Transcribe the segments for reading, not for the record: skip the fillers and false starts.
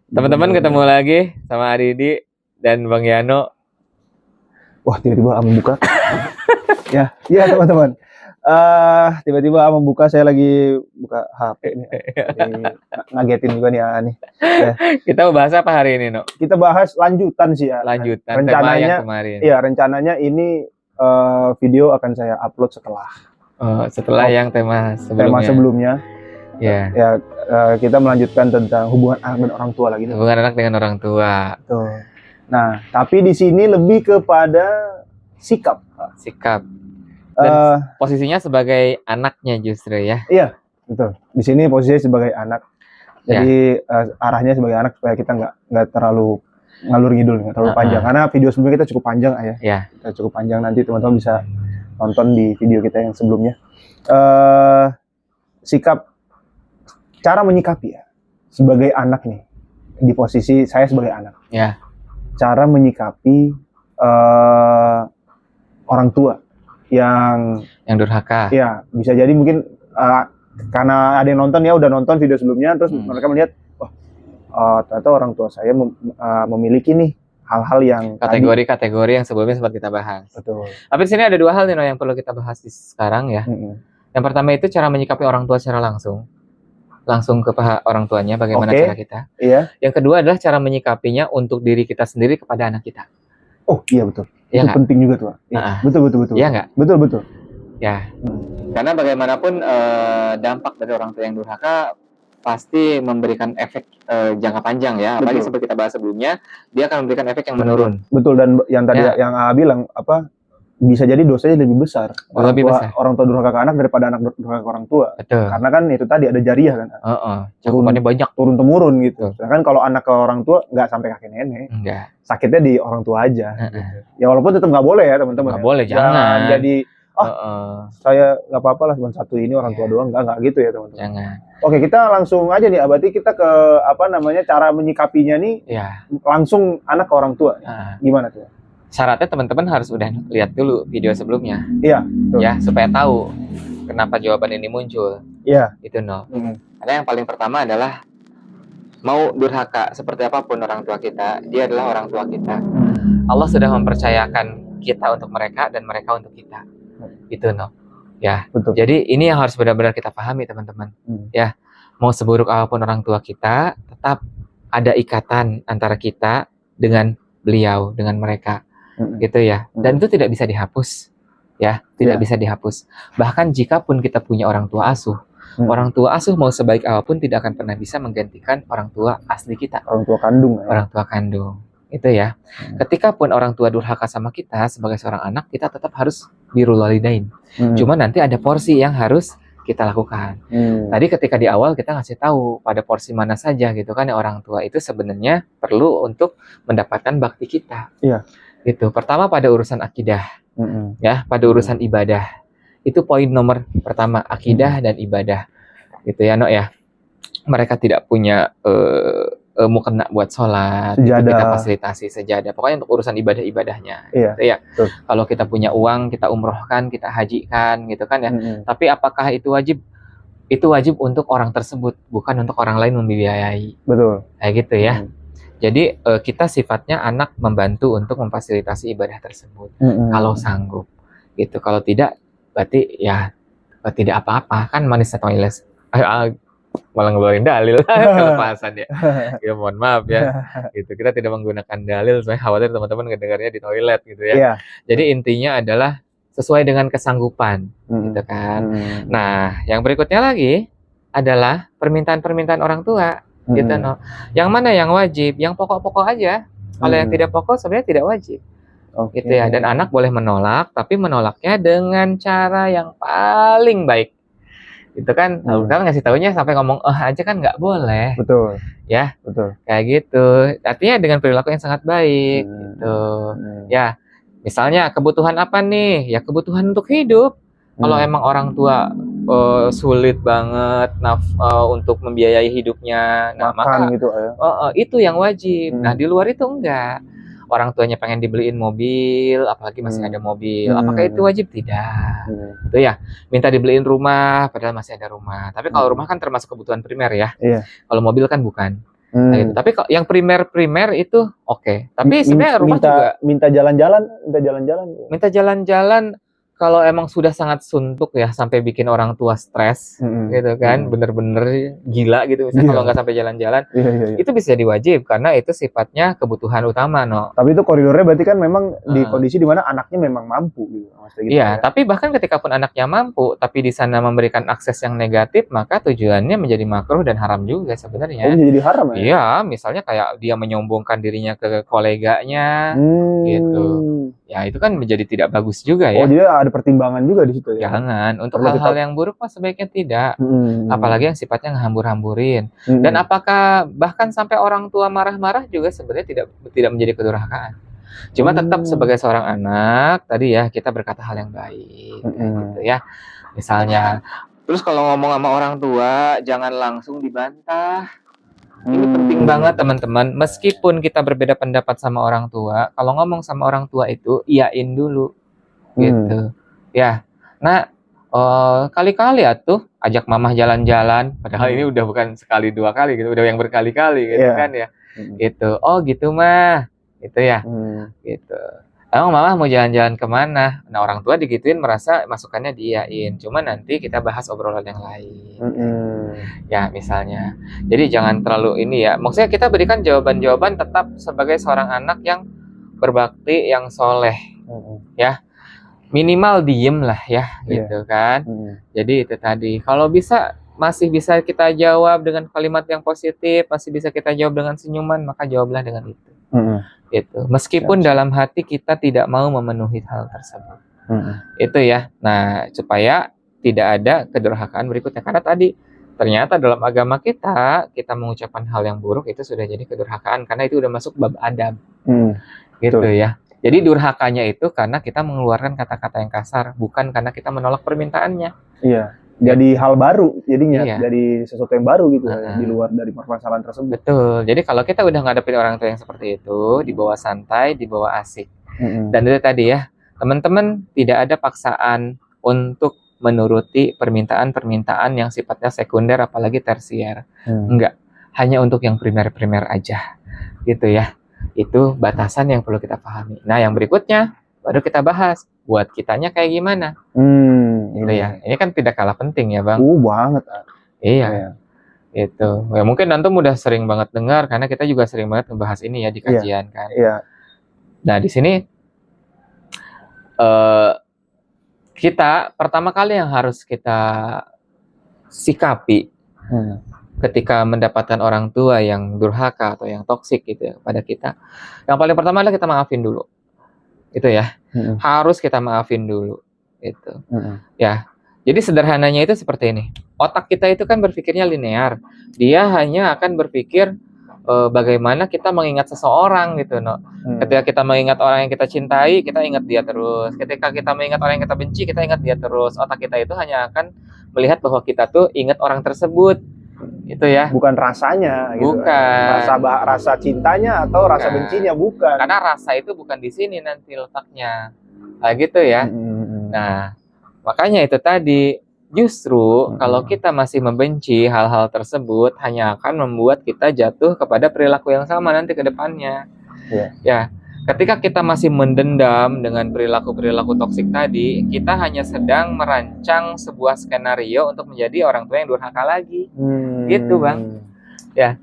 Teman-teman ketemu lagi sama Aridi dan Bang Yano. Wah, tiba-tiba Am buka. ya teman-teman. Tiba-tiba Am buka, saya lagi buka HP nih. Ngagetin juga nih nih. Ya. Kita mau bahas apa hari ini, No? Kita bahas lanjutan sih ya. Lanjutan tema yang kemarin. Iya, rencananya ini video akan saya upload setelah yang tema sebelumnya. Ya. Kita melanjutkan tentang hubungan anak dan orang tua lagi. Hubungan anak dengan orang tua. Tuh. Nah, tapi di sini lebih kepada sikap. Dan posisinya sebagai anaknya justru ya. Iya, betul. Di sini posisinya sebagai anak. Jadi arahnya sebagai anak supaya kita nggak terlalu ngalur ngidul, nggak terlalu panjang. Karena video sebelumnya kita cukup panjang, Ayah. Iya. Kita cukup panjang, nanti teman-teman bisa nonton di video kita yang sebelumnya. Sikap, cara menyikapi ya sebagai anak nih, di posisi saya sebagai anak. Ya. Cara menyikapi orang tua yang durhaka. Ya, bisa jadi mungkin karena ada yang nonton udah nonton video sebelumnya, terus mereka melihat, ternyata orang tua saya memiliki nih hal-hal yang kategori yang sebelumnya sempat kita bahas. Betul. Tapi di sini ada dua hal nih, yang perlu kita bahas sekarang ya. Yang pertama itu cara menyikapi orang tua secara langsung ke orang tuanya, bagaimana cara kita. Iya. Yang kedua adalah cara menyikapinya untuk diri kita sendiri kepada anak kita. Oh iya, betul. Ya, itu penting juga tuh. Ya. Betul. Iya nggak? Betul. Ya. Karena bagaimanapun dampak dari orang tua yang durhaka pasti memberikan efek jangka panjang ya. Apalagi seperti kita bahas sebelumnya, dia akan memberikan efek yang menurun. Betul, dan yang tadi yang bilang bisa jadi dosanya lebih besar. Orang tua durhaka ke anak daripada anak durhaka ke orang tua. Betul. Karena kan itu tadi ada jariah kan. Cakupannya banyak. Turun temurun gitu. Sedangkan kalau anak ke orang tua nggak sampai kakek nenek. Enggak. Sakitnya di orang tua aja. Gitu. Ya walaupun tetap nggak boleh ya teman-teman. Nggak boleh, jangan. Jadi saya nggak apa-apa lah, cuma satu ini orang tua doang. Nggak gitu ya teman-teman. Jangan. Oke, kita langsung aja nih. Berarti kita ke cara menyikapinya nih. Ya. Langsung anak ke orang tua. Gimana tuh? Syaratnya teman-teman harus udah lihat dulu video sebelumnya. Iya, betul. Ya, supaya tahu kenapa jawaban ini muncul. Iya. Itu Ada yang paling pertama adalah mau durhaka seperti apapun orang tua kita, dia adalah orang tua kita. Allah sudah mempercayakan kita untuk mereka dan mereka untuk kita. Itu Ya. Betul. Jadi ini yang harus benar-benar kita pahami teman-teman. Ya, mau seburuk apapun orang tua kita, tetap ada ikatan antara kita dengan beliau, dengan mereka. Gitu ya. Dan itu tidak bisa dihapus. Ya, tidak bisa dihapus. Bahkan jika pun kita punya orang tua asuh, orang tua asuh mau sebaik apapun tidak akan pernah bisa menggantikan orang tua asli kita. Orang tua kandung. Orang tua kandung. Itu ya. Ketika pun orang tua durhaka sama kita sebagai seorang anak, kita tetap harus birrul walidain. Cuma nanti ada porsi yang harus kita lakukan. Tadi ketika di awal kita ngasih tahu pada porsi mana saja gitu kan, orang tua itu sebenarnya perlu untuk mendapatkan bakti kita. Iya. Gitu. Pertama pada urusan akidah. Ya, pada urusan ibadah. Itu poin nomor pertama, akidah dan ibadah. Gitu ya, ya. Mereka tidak punya mukena buat sholat, itu kita fasilitasi sejadah. Pokoknya untuk urusan ibadahnya. Iya. Gitu ya. Kalau kita punya uang, kita umrohkan, kita hajikan, gitu kan ya. Tapi apakah itu wajib? Itu wajib untuk orang tersebut, bukan untuk orang lain membiayai. Betul. Kayak gitu ya. Jadi kita sifatnya anak membantu untuk memfasilitasi ibadah tersebut. Kalau sanggup, gitu. Kalau tidak, berarti ya tidak apa-apa. Kan manisnya toilet. Malah ngeluarin dalil kelepasan ya. Ya mohon maaf ya. Gitu. Kita tidak menggunakan dalil, saya khawatir teman-teman ngedengarnya di toilet gitu ya. Jadi intinya adalah sesuai dengan kesanggupan, gitu kan. Nah, yang berikutnya lagi adalah permintaan-permintaan orang tua. Gitu Yang mana yang wajib? Yang pokok-pokok aja. Kalau yang tidak pokok sebenarnya tidak wajib. Gitu ya. Dan anak boleh menolak, tapi menolaknya dengan cara yang paling baik. Gitu kan. Lalu kan ngasih taunya sampai ngomong aja kan nggak boleh. Betul. Ya. Betul. Kayak gitu. Artinya dengan perilaku yang sangat baik. Gitu. Ya. Misalnya kebutuhan apa nih? Ya kebutuhan untuk hidup. Kalau emang orang tua sulit banget untuk membiayai hidupnya, maka gitu ya. Itu yang wajib. Nah di luar itu enggak. Orang tuanya pengen dibeliin mobil, apalagi masih ada mobil, apakah itu wajib? Tidak. Itu ya. Minta dibeliin rumah, padahal masih ada rumah. Tapi kalau rumah kan termasuk kebutuhan primer ya. Iya. Kalau mobil kan bukan. Nah, gitu. Tapi kalau yang primer itu oke. Tapi sebenarnya rumah juga minta jalan-jalan. Minta jalan-jalan kalau emang sudah sangat suntuk ya sampai bikin orang tua stres gitu kan, bener-bener gila gitu misalnya kalau nggak sampai jalan-jalan, itu bisa diwajib karena itu sifatnya kebutuhan utama, no. Tapi itu koridornya berarti kan memang di kondisi di mana anaknya memang mampu gitu. Iya, tapi bahkan ketika pun anaknya mampu, tapi di sana memberikan akses yang negatif, maka tujuannya menjadi makruh dan haram juga sebenarnya. Oh, jadi haram ya? Iya, misalnya kayak dia menyombongkan dirinya ke koleganya, gitu. Ya itu kan menjadi tidak bagus juga ya. Oh, jadi ada pertimbangan juga di situ ya? Jangan, untuk hal-hal yang buruk mah sebaiknya tidak. Apalagi yang sifatnya ngehambur-hamburin. Dan apakah bahkan sampai orang tua marah-marah juga sebenarnya tidak menjadi kedurhakaan. Cuma tetap sebagai seorang anak, tadi ya kita berkata hal yang baik, gitu ya. Misalnya, terus kalau ngomong sama orang tua, jangan langsung dibantah. Ini penting banget teman-teman. Meskipun kita berbeda pendapat sama orang tua, kalau ngomong sama orang tua itu iyain dulu, gitu. Ya, nah kali-kali tuh ajak mamah jalan-jalan. Padahal ini udah bukan sekali dua kali gitu, udah yang berkali-kali gitu kan ya. Gitu. Oh gitu mah, gitu ya. Gitu. Emang mama mau jalan-jalan kemana? Nah orang tua digituin merasa masukannya diiyain. Cuma nanti kita bahas obrolan yang lain. Ya misalnya. Jadi jangan terlalu ini ya. Maksudnya kita berikan jawaban-jawaban tetap sebagai seorang anak yang berbakti, yang soleh. Ya. Minimal diem lah ya. Gitu kan. Jadi itu tadi. Kalau masih bisa kita jawab dengan kalimat yang positif, masih bisa kita jawab dengan senyuman, maka jawablah dengan itu. Gitu. Meskipun dalam hati kita tidak mau memenuhi hal tersebut. Itu ya. Nah, supaya tidak ada kedurhakaan berikutnya. Karena tadi ternyata dalam agama kita mengucapkan hal yang buruk itu sudah jadi kedurhakaan karena itu udah masuk bab adab. Gitu ya. Jadi durhakanya itu karena kita mengeluarkan kata-kata yang kasar, bukan karena kita menolak permintaannya. Iya. Jadi hal baru jadinya, jadi sesuatu yang baru gitu di luar dari permasalahan tersebut. Betul. Jadi kalau kita udah ngadepin orang tua yang seperti itu, dibawa santai, dibawa asik. Dan itu tadi ya, teman-teman tidak ada paksaan untuk menuruti permintaan-permintaan yang sifatnya sekunder apalagi tersier. Enggak, hanya untuk yang primer-primer aja. Gitu ya. Itu batasan yang perlu kita pahami. Nah, yang berikutnya baru kita bahas buat kitanya kayak gimana. Gitu ya. Ini kan tidak kalah penting ya, Bang. Banget. Iya. Itu. Ya mungkin Antum udah sering banget dengar karena kita juga sering banget ngebahas ini ya di kajian kan. Nah, di sini kita pertama kali yang harus kita sikapi ketika mendapatkan orang tua yang durhaka atau yang toksik gitu ya pada kita. Yang paling pertama adalah kita maafin dulu. Itu ya. Harus kita maafin dulu. Itu. Ya. Jadi sederhananya itu seperti ini. Otak kita itu kan berpikirnya linear. Dia hanya akan berpikir bagaimana kita mengingat seseorang gitu, no. Ketika kita mengingat orang yang kita cintai, kita ingat dia terus. Ketika kita mengingat orang yang kita benci, kita ingat dia terus. Otak kita itu hanya akan melihat bahwa kita tuh ingat orang tersebut. Itu ya. Bukan rasanya gitu. Bukan. Rasa cintanya atau rasa bencinya bukan. Karena rasa itu bukan di sini nanti letaknya. Nah, gitu ya. Nah, makanya itu tadi justru kalau kita masih membenci hal-hal tersebut hanya akan membuat kita jatuh kepada perilaku yang sama nanti ke depannya. Ya, ketika kita masih mendendam dengan perilaku-perilaku toksik tadi, kita hanya sedang merancang sebuah skenario untuk menjadi orang tua yang durhaka lagi. Gitu, Bang. Ya.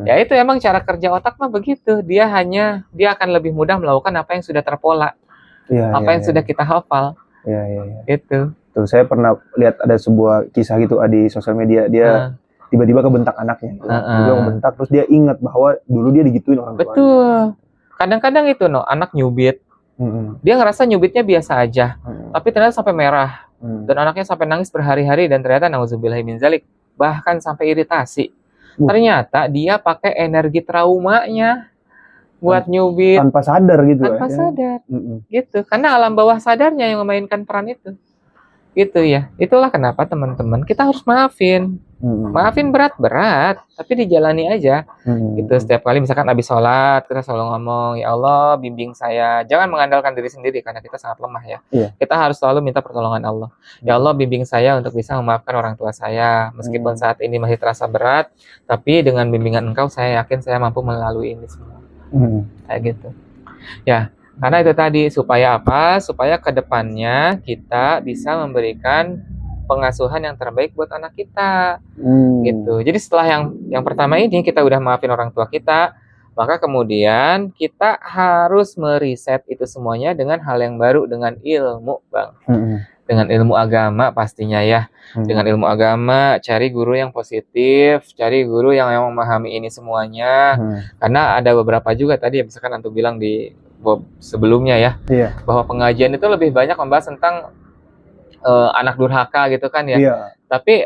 Ya itu emang cara kerja otak mah begitu. Dia akan lebih mudah melakukan apa yang sudah terpola. Apa yang sudah kita hafal. Itu. Tuh, saya pernah lihat ada sebuah kisah gitu di sosial media. Dia tiba-tiba kebentak anaknya. Dia kebentak terus dia ingat bahwa dulu dia digituin orang tuanya. Betul. Kadang-kadang itu anak nyubit. Dia ngerasa nyubitnya biasa aja. Tapi ternyata sampai merah. Dan anaknya sampai nangis berhari-hari dan ternyata nauzubillahi min zalik bahkan sampai iritasi. Ternyata dia pakai energi traumanya buat nyubit tanpa sadar gitu. Tanpa sadar. Gitu. Karena alam bawah sadarnya yang memainkan peran itu. gitu ya. Itulah kenapa teman-teman kita harus maafin. Maafin berat-berat, tapi dijalani aja. Gitu setiap kali misalkan habis sholat kita selalu ngomong, ya Allah bimbing saya. Jangan mengandalkan diri sendiri karena kita sangat lemah ya. Kita harus selalu minta pertolongan Allah. Ya Allah bimbing saya untuk bisa memaafkan orang tua saya. Meskipun saat ini masih terasa berat, tapi dengan bimbingan Engkau saya yakin saya mampu melalui ini semua. Kayak gitu. Ya, karena itu tadi supaya apa? Supaya kedepannya kita bisa memberikan pengasuhan yang terbaik buat anak kita, gitu. Jadi setelah yang pertama ini kita udah maafin orang tua kita, maka kemudian kita harus meriset itu semuanya dengan hal yang baru, dengan ilmu, Bang. Dengan ilmu agama pastinya ya. Dengan ilmu agama, cari guru yang positif, cari guru yang memahami ini semuanya. Karena ada beberapa juga tadi, misalkan Antum bilang di sebelumnya ya, bahwa pengajian itu lebih banyak membahas tentang anak durhaka gitu kan ya. Tapi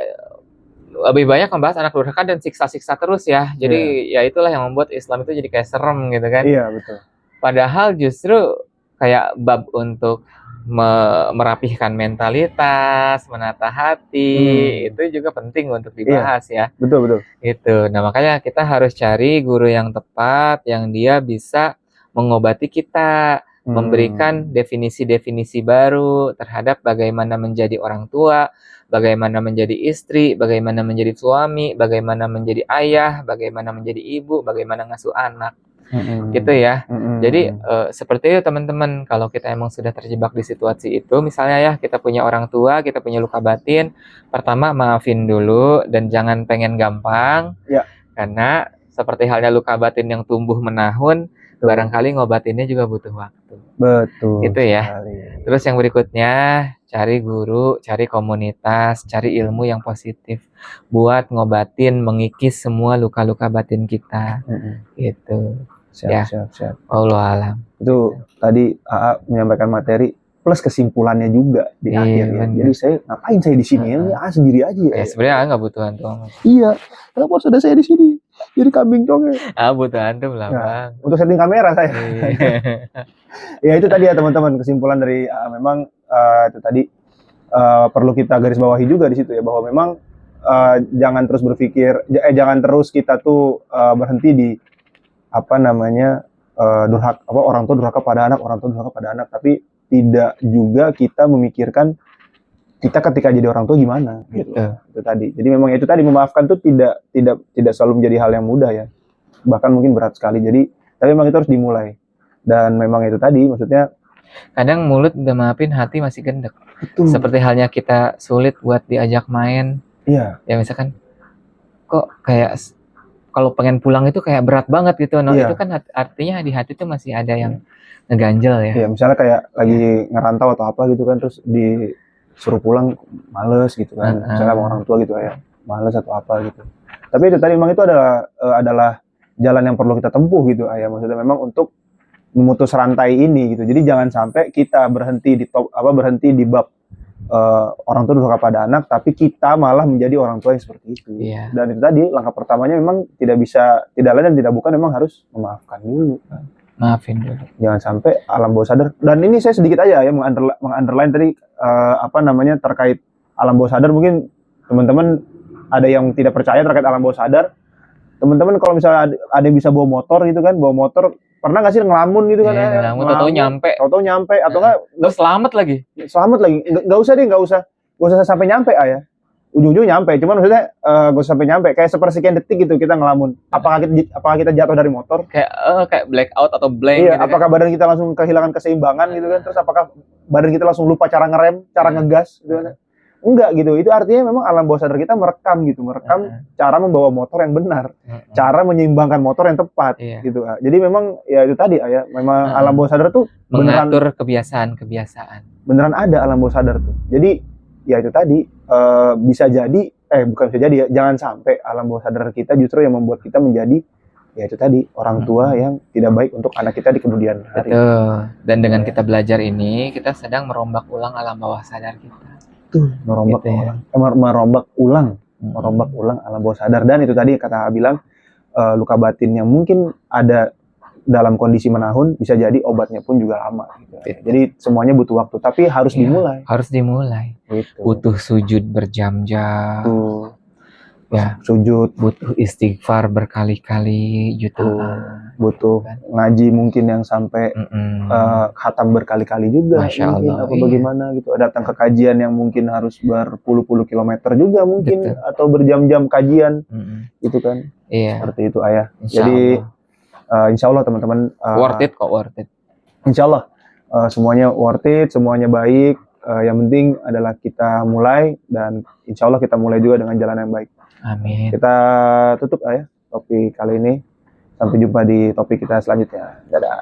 lebih banyak membahas anak durhaka dan siksa-siksa terus ya. Jadi ya itulah yang membuat Islam itu jadi kayak serem gitu kan. Betul. Padahal justru kayak bab untuk merapihkan mentalitas, menata hati, itu juga penting untuk dibahas ya. Betul. Itu. Nah, makanya kita harus cari guru yang tepat, yang dia bisa mengobati kita, memberikan definisi-definisi baru terhadap bagaimana menjadi orang tua, bagaimana menjadi istri, bagaimana menjadi suami, bagaimana menjadi ayah, bagaimana menjadi ibu, bagaimana ngasuh anak. Gitu ya. Jadi seperti itu teman-teman, kalau kita emang sudah terjebak di situasi itu, misalnya ya kita punya orang tua, kita punya luka batin, pertama maafin dulu dan jangan pengen gampang. Karena seperti halnya luka batin yang tumbuh menahun, barangkali ngobatinnya juga butuh waktu. Betul. Gitu ya. Terus yang berikutnya, cari guru, cari komunitas, cari ilmu yang positif buat ngobatin, mengikis semua luka-luka batin kita. Gitu. Siap. Allah alam. Itu tadi AA menyampaikan materi plus kesimpulannya juga di akhir ya. Jadi saya ngapain saya di sini ya? Sendiri aja ya. Sebenarnya nggak butuh antum. Iya. Kenapa harus ada saya di sini? Jadi kambing conge. Butuh antum lah, Bang. Untuk setting kamera saya. Ya itu tadi ya teman-teman, kesimpulan dari memang itu tadi perlu kita garis bawahi juga di situ ya, bahwa memang jangan terus berpikir, jangan terus kita tuh berhenti di orang tua durhaka pada anak, tapi tidak juga kita memikirkan kita ketika jadi orang tua gimana gitu. Itu tadi. Jadi memang itu tadi, memaafkan tuh tidak selalu menjadi hal yang mudah ya. Bahkan mungkin berat sekali. Jadi tapi memang itu harus dimulai. Dan memang itu tadi, maksudnya kadang mulut udah maafin, hati masih gendek. Seperti halnya kita sulit buat diajak main. Ya misalkan kok kayak kalau pengen pulang itu kayak berat banget gitu. Itu kan artinya di hati tuh masih ada yang ngeganjel ya. Iya, misalnya kayak lagi ngerantau atau apa gitu kan, terus disuruh pulang males gitu kan. Misalnya sama orang tua gitu ya, males atau apa gitu. Tapi itu tadi memang itu adalah jalan yang perlu kita tempuh gitu ya. Maksudnya memang untuk memutus rantai ini gitu. Jadi jangan sampai kita berhenti di bab orang tua durhaka pada anak, tapi kita malah menjadi orang tua yang seperti itu. Dan itu tadi langkah pertamanya memang tidak lain dan tidak bukan, memang harus memaafkan dulu. Maafin dulu. Jangan sampai alam bawah sadar. Dan ini saya sedikit aja ya mengunderline tadi terkait alam bawah sadar. Mungkin teman-teman ada yang tidak percaya terkait alam bawah sadar. Teman-teman kalau misalnya ada yang bisa bawa motor gitu kan, pernah nggak sih ngelamun gitu kan? Ngelamun, tahu-tahu nyampe atau nggak selamat lagi. Nggak usah sampai nyampe ya. Ujung-ujung nyampe, cuman maksudnya nggak usah sampai nyampe, kayak sepersekian detik gitu kita ngelamun. Apakah kita jatuh dari motor? Kayak blackout atau blank. Iya, gitu apakah badan kita langsung kehilangan keseimbangan gitu kan? Terus apakah badan kita langsung lupa cara ngerem, cara ngegas gitu kan? Enggak gitu. Itu artinya memang alam bawah sadar kita merekam cara membawa motor yang benar, cara menyeimbangkan motor yang tepat gitu. Jadi memang ya itu tadi ya, memang alam bawah sadar tuh mengatur kebiasaan. Beneran ada alam bawah sadar tuh. Jadi ya itu tadi bisa jadi bukan bisa jadi ya, jangan sampai alam bawah sadar kita justru yang membuat kita menjadi ya itu tadi orang tua yang tidak baik untuk anak kita di kemudian hari. Betul. Dan dengan kita belajar ini, kita sedang merombak ulang alam bawah sadar kita. Merombak ulang alam bawah sadar. Dan itu tadi kata bilang luka batin yang mungkin ada dalam kondisi menahun, bisa jadi obatnya pun juga lama. Gitu. Jadi semuanya butuh waktu, tapi harus dimulai. Harus dimulai. Gitu. Butuh sujud berjam-jam. Ya, sujud, butuh istighfar berkali-kali jutaan, butuh ngaji mungkin yang sampai khatam berkali-kali juga, Masya mungkin Allah, apa bagaimana gitu, datang ke kajian yang mungkin harus berpuluh-puluh kilometer juga mungkin, atau berjam-jam kajian, gitu kan, seperti itu ayah. Jadi insya Allah teman-teman worth it kok, worth it. Insya Allah semuanya worth it, semuanya baik. Yang penting adalah kita mulai, dan insya Allah kita mulai juga dengan jalan yang baik. Amin. Kita tutup ya topik kali ini. Sampai jumpa di topik kita selanjutnya. Dadah.